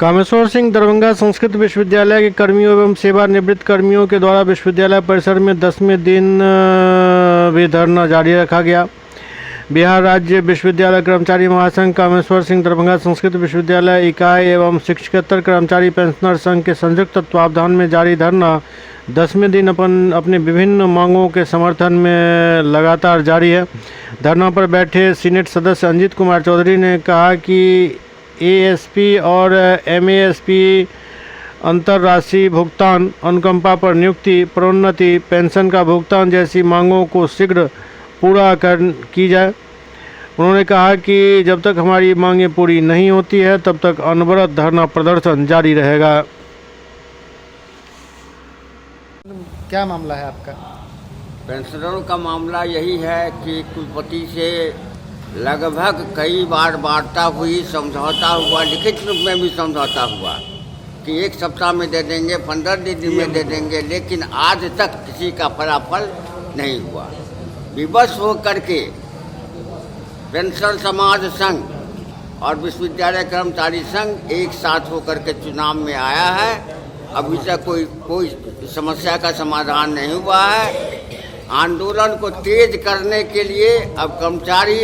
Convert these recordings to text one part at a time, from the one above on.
कामेश्वर सिंह दरभंगा संस्कृत विश्वविद्यालय के कर्मियों एवं सेवानिवृत्त कर्मियों के द्वारा विश्वविद्यालय परिसर में 10वें दिन भी धरना जारी रखा गया। बिहार राज्य विश्वविद्यालय कर्मचारी महासंघ कामेश्वर सिंह दरभंगा संस्कृत विश्वविद्यालय इकाई एवं शिक्षकेतर कर्मचारी पेंशनर संघ के संयुक्त तत्वावधान में जारी धरना 10वें दिन अपने विभिन्न मांगों के समर्थन में लगातार जारी है। धरना पर बैठे सीनेट सदस्य अंजित कुमार चौधरी ने कहा कि एएसपी और एमएएसपी अंतर्राष्ट्रीय भुगतान, अनुकंपा पर नियुक्ति, प्रोन्नति, पेंशन का भुगतान जैसी मांगों को शीघ्र पूरा की जाए। उन्होंने कहा कि जब तक हमारी मांगें पूरी नहीं होती है तब तक अनवरत धरना प्रदर्शन जारी रहेगा। क्या मामला है आपका? पेंशनरों का मामला यही है कि कुलपति से लगभग कई बार वार्ता हुई, समझौता हुआ, लिखित रूप में भी समझौता हुआ कि 1 सप्ताह में दे देंगे, 15 दिन में दे देंगे, लेकिन आज तक किसी का फलाफल नहीं हुआ। विवश होकर के पेंशनर समाज संघ और विश्वविद्यालय कर्मचारी संघ एक साथ होकर के चुनाव में आया है। अभी तक कोई समस्या का समाधान नहीं हुआ है। आंदोलन को तेज करने के लिए अब कर्मचारी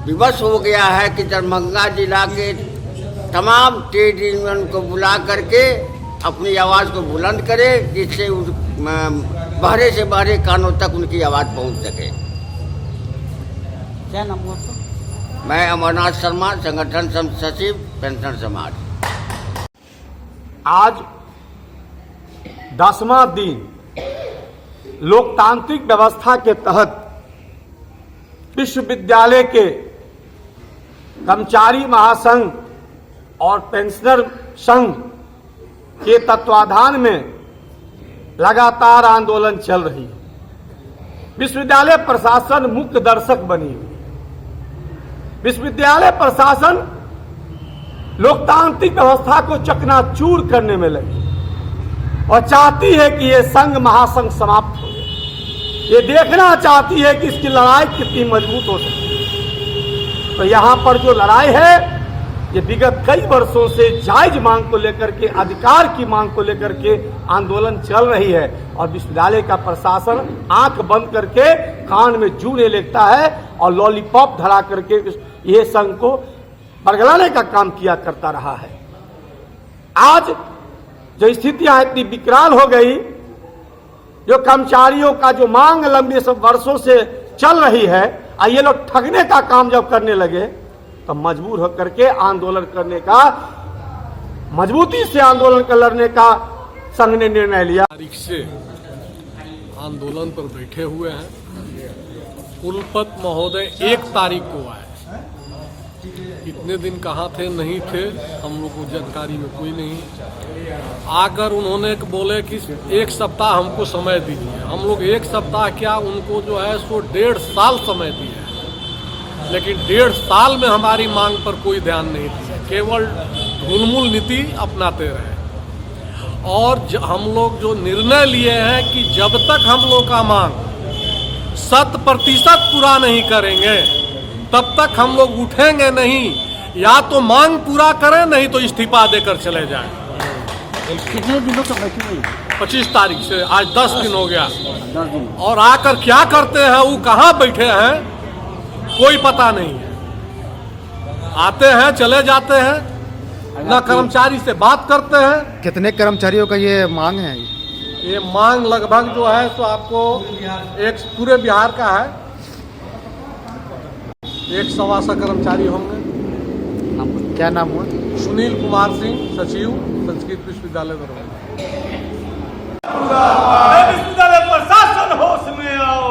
विवश हो गया है कि दरभंगा जिला के तमाम ट्रेड यूनियन को बुला करके अपनी आवाज़ को बुलंद करे, जिससे बहरे से बहरे कानों तक उनकी आवाज़ पहुंच सके। क्या नाम हुआ आपका? मैं अमरनाथ शर्मा, संगठन सचिव, पेंशनर समाज। आज 10वां दिन लोकतांत्रिक व्यवस्था के तहत विश्वविद्यालय के कर्मचारी महासंघ और पेंशनर संघ के तत्वाधान में लगातार आंदोलन चल रही है। विश्वविद्यालय प्रशासन मुख्य दर्शक बनी हुई है। विश्वविद्यालय प्रशासन लोकतांत्रिक व्यवस्था को चकनाचूर करने में लगी और चाहती है कि ये संघ महासंघ समाप्त हो जाए। ये देखना चाहती है कि इसकी लड़ाई कितनी मजबूत हो सकती है। तो यहाँ पर जो लड़ाई है ये विगत कई वर्षों से जायज मांग को लेकर के, अधिकार की मांग को लेकर के आंदोलन चल रही है और विश्वविद्यालय का प्रशासन आंख बंद करके कान में जू ले लेता है और लॉलीपॉप धरा करके ये संघ को बरगलाने का काम किया करता रहा है। आज जो स्थितियां इतनी विकराल हो गई, जो कर्मचारियों का जो मांग लंबे वर्षों से चल रही है, ये लोग ठगने का काम जब करने लगे तो मजबूर होकर के आंदोलन करने का, मजबूती से आंदोलन कर लड़ने का संघ ने निर्णय लिया। तारीख से आंदोलन पर बैठे हुए हैं। कुलपति महोदय 1 तारीख को आए। इतने दिन कहाँ थे, नहीं थे, हम लोग को जानकारी में कोई नहीं। आकर उन्होंने बोले कि 1 सप्ताह हमको समय दीजिए। हम लोग 1 सप्ताह क्या, उनको जो है सो 1.5 साल समय दिए, लेकिन 1.5 साल में हमारी मांग पर कोई ध्यान नहीं दिया, केवल ढुलमुल नीति अपनाते रहे। और हम लोग जो निर्णय लिए हैं कि जब तक हम लोग का मांग 100% पूरा नहीं करेंगे तब तक हम लोग उठेंगे नहीं। या तो मांग पूरा करें, नहीं तो इस्तीफा देकर चले जाएं। कितने दिनों तक बैठी हुई? 25 तारीख से आज 10 दिन हो गया। 10 दिन। और आकर क्या करते हैं, वो कहाँ बैठे हैं कोई पता नहीं है। आते हैं, चले जाते हैं, ना कर्मचारी से बात करते हैं। कितने कर्मचारियों का ये मांग है? ये मांग लगभग जो है तो आपको एक पूरे बिहार का है, 100 कर्मचारी होंगे। क्या नाम हुआ? सुनील कुमार सिंह, सचिव, संस्कृत विश्वविद्यालय दरभंगा। विश्वविद्यालय प्रशासन होश में आओ।